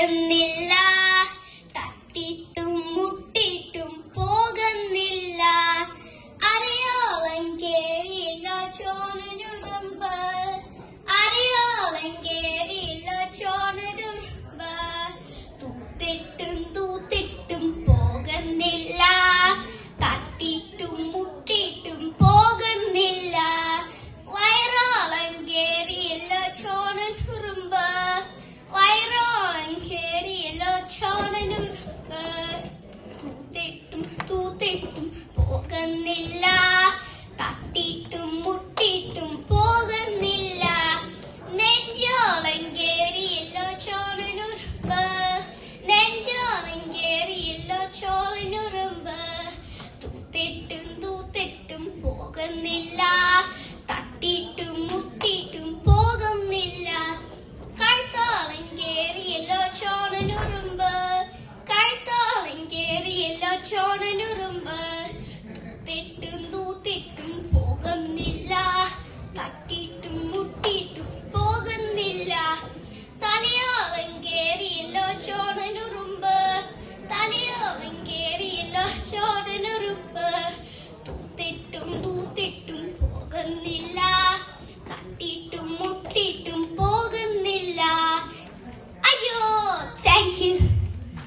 പോകുന്നില്ല, തട്ടിട്ടും മുട്ടിട്ടും പോകുന്നില്ല. അറിയോളം കേറിയില്ല ചോണനുറുമ്പ്, അറിയോളം കേറിയില്ല ചോണനുറുമ്പ്. തൂത്തിട്ടും തൂത്തിട്ടും പോകുന്നില്ല, തട്ടിട്ടും മുട്ടിട്ടും പോകുന്നില്ല. വയറോളം കേറിയില്ല ചോണനുറുമ്പ്, വയറോളം കേറിയില്ല ചോണനുറുമ്പ്. തൂത്തിട്ടും തൂത്തിട്ടും പോകുന്നില്ല, തട്ടിട്ടും മുട്ടിട്ടും പോകുന്നില്ല. നെഞ്ചോളം കേറിയില്ല ചോണനുറുമ്പ്, നെഞ്ചോളം കേറിയില്ല ചോണനുറുമ്പ്. തൂത്തിട്ടും തൂത്തിട്ടും പോകുന്നില്ല, തട്ടിട്ടും